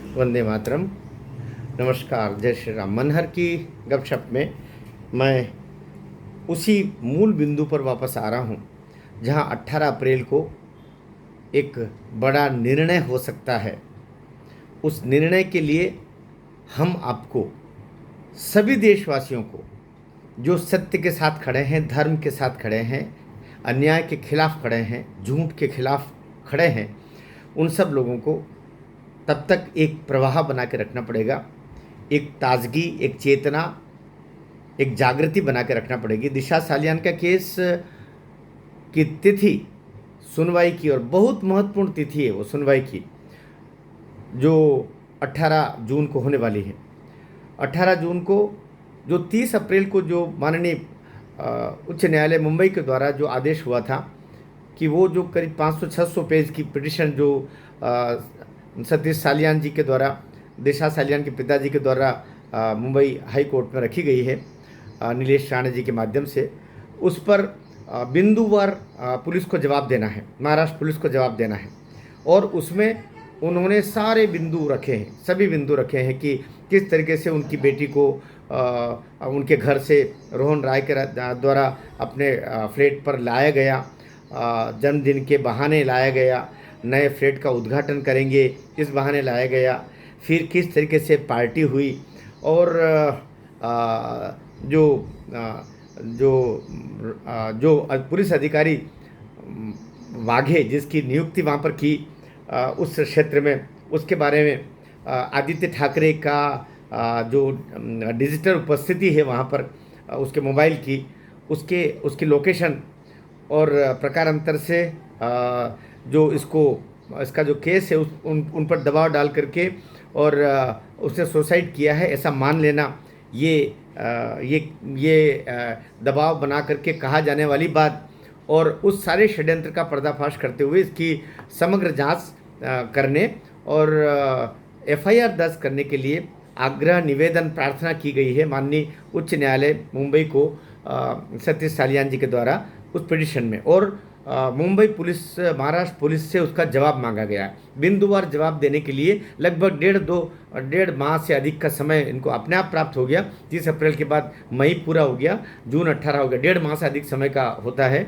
वंदे मातरम। नमस्कार, जय श्री राम। मनहर की गपशप में मैं उसी मूल बिंदु पर वापस आ रहा हूँ जहाँ 18 अप्रैल को एक बड़ा निर्णय हो सकता है। उस निर्णय के लिए हम आपको, सभी देशवासियों को, जो सत्य के साथ खड़े हैं, धर्म के साथ खड़े हैं, अन्याय के खिलाफ खड़े हैं, झूठ के खिलाफ खड़े हैं, उन सब लोगों को तब तक एक प्रवाह बना के रखना पड़ेगा। एक ताजगी, एक चेतना, एक जागृति बना के रखना पड़ेगी। दिशा सालियान का केस की तिथि सुनवाई की, और बहुत महत्वपूर्ण तिथि है वो सुनवाई की, जो 18 जून को होने वाली है। 18 जून को, जो 30 अप्रैल को जो माननीय उच्च न्यायालय मुंबई के द्वारा जो आदेश हुआ था कि वो जो करीब 500-600 पेज की पिटिशन जो सतीश सालियान जी के द्वारा, दिशा सालियान के पिताजी के द्वारा मुंबई हाई कोर्ट में रखी गई है नीलेश राणे जी के माध्यम से, उस पर बिंदुवार पुलिस को जवाब देना है, महाराष्ट्र पुलिस को जवाब देना है। और उसमें उन्होंने सारे बिंदु रखे हैं, सभी बिंदु रखे हैं कि किस तरीके से उनकी बेटी को उनके घर से रोहन राय के द्वारा अपने फ्लैट पर लाया गया, जन्मदिन के बहाने लाया गया, नए फ्लैट का उद्घाटन करेंगे इस बहाने लाया गया, फिर किस तरीके से पार्टी हुई, और जो जो जो पुलिस अधिकारी वाघे जिसकी नियुक्ति वहाँ पर की उस क्षेत्र में, उसके बारे में आदित्य ठाकरे का जो डिजिटल उपस्थिति है वहाँ पर, उसके मोबाइल की, उसकी लोकेशन, और प्रकारांतर से जो इसका जो केस है उन पर दबाव डाल करके और उसने सुसाइड किया है ऐसा मान लेना, ये दबाव बना करके कहा जाने वाली बात, और उस सारे षड्यंत्र का पर्दाफाश करते हुए इसकी समग्र जांच करने और एफआईआर दर्ज करने के लिए आग्रह, निवेदन, प्रार्थना की गई है माननीय उच्च न्यायालय मुंबई को सतीश सालियान जी के द्वारा उस पिटिशन में। और मुंबई पुलिस, महाराष्ट्र पुलिस से उसका जवाब मांगा गया है। बिंदुवार जवाब देने के लिए लगभग डेढ़ माह से अधिक का समय इनको अपने आप प्राप्त हो गया। 30 अप्रैल के बाद मई पूरा हो गया, जून 18 हो गया, 1.5 माह से अधिक समय का होता है,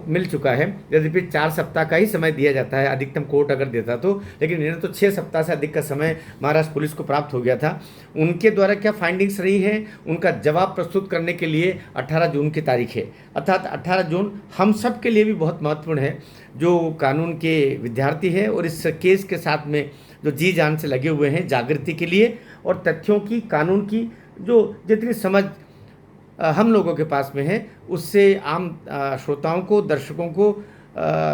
मिल चुका है। यद्यपि 4 सप्ताह का ही समय दिया जाता है अधिकतम कोर्ट अगर देता तो, लेकिन इन्हें तो 6 सप्ताह से अधिक का समय महाराष्ट्र पुलिस को प्राप्त हो गया था। उनके द्वारा क्या फाइंडिंग्स रही है, उनका जवाब प्रस्तुत करने के लिए 18 जून की तारीख है। अर्थात 18 जून हम सब के लिए भी बहुत महत्वपूर्ण है, जो कानून के विद्यार्थी हैं और इस केस के साथ में जो जी जान से लगे हुए हैं जागृति के लिए, और तथ्यों की, कानून की जो जितनी समझ हम लोगों के पास में है, उससे आम श्रोताओं को, दर्शकों को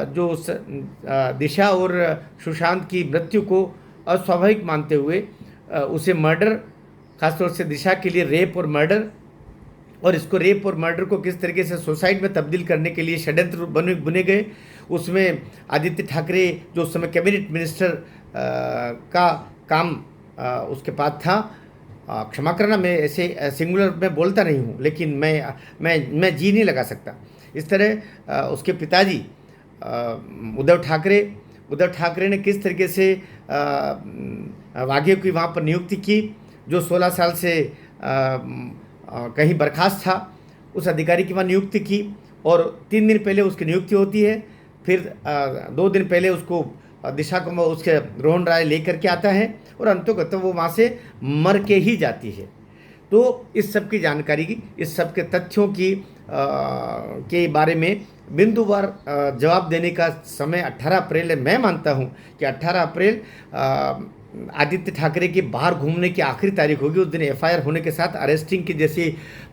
जो दिशा और सुशांत की मृत्यु को अस्वाभाविक मानते हुए उसे मर्डर, खासतौर से दिशा के लिए रेप और मर्डर, और इसको रेप और मर्डर को किस तरीके से सुसाइड में तब्दील करने के लिए षड्यंत्र बुने गए, उसमें आदित्य ठाकरे जो उस समय कैबिनेट मिनिस्टर का काम उसके पास था, क्षमा करना मैं ऐसे सिंगुलर में बोलता नहीं हूँ, लेकिन मैं जी नहीं लगा सकता। इस तरह उसके पिताजी उद्धव ठाकरे ने किस तरीके से वाघे की वहाँ पर नियुक्ति की, जो 16 साल से कहीं बर्खास्त था, उस अधिकारी की वहाँ नियुक्ति की, और 3 दिन पहले उसकी नियुक्ति होती है, फिर 2 दिन पहले उसको दिशा को उसके रोहन राय लेकर के आता है, और अंततः वो वहाँ से मर के ही जाती है। तो इस सब की जानकारी की, इस सब के तथ्यों की के बारे में बिंदुवार जवाब देने का समय 18 अप्रैल है। मैं मानता हूँ कि 18 अप्रैल आदित्य ठाकरे के बाहर घूमने की आखिरी तारीख होगी। उस दिन एफआईआर होने के साथ अरेस्टिंग की जैसी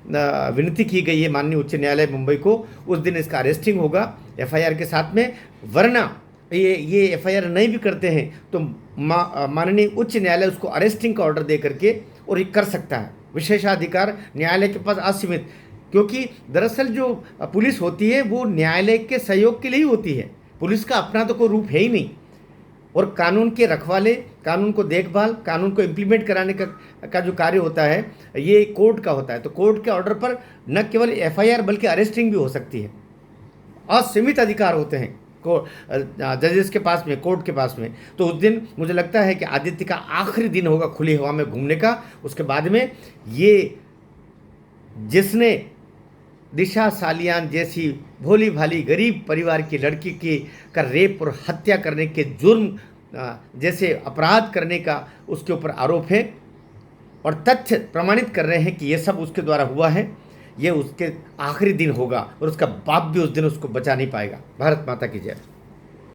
विनती की गई है माननीय उच्च न्यायालय मुंबई को, उस दिन इसका अरेस्टिंग होगा एफआईआर के साथ में। वरना ये एफआईआर नहीं भी करते हैं तो माननीय उच्च न्यायालय उसको अरेस्टिंग का ऑर्डर दे करके और ये कर सकता है। विशेषाधिकार न्यायालय के पास असीमित, क्योंकि दरअसल जो पुलिस होती है वो न्यायालय के सहयोग के लिए ही होती है। पुलिस का अपना तो कोई रूप है ही नहीं, और कानून के रखवाले, कानून को देखभाल, कानून को इम्प्लीमेंट कराने का जो कार्य होता है ये कोर्ट का होता है। तो कोर्ट के ऑर्डर पर न केवल एफआईआर बल्कि अरेस्टिंग भी हो सकती है। असीमित अधिकार होते हैं जजेस के पास में, कोर्ट के पास में, तो उस दिन मुझे लगता है कि आदित्य का आखिरी दिन होगा खुली हवा में घूमने का। उसके बाद में ये जिसने दिशा सालियान जैसी भोली भाली गरीब परिवार की लड़की की का रेप और हत्या करने के जुर्म जैसे अपराध करने का उसके ऊपर आरोप है, और तथ्य प्रमाणित कर रहे हैं कि ये सब उसके द्वारा हुआ है, ये उसके आखिरी दिन होगा और उसका बाप भी उस दिन उसको बचा नहीं पाएगा। भारत माता की जय।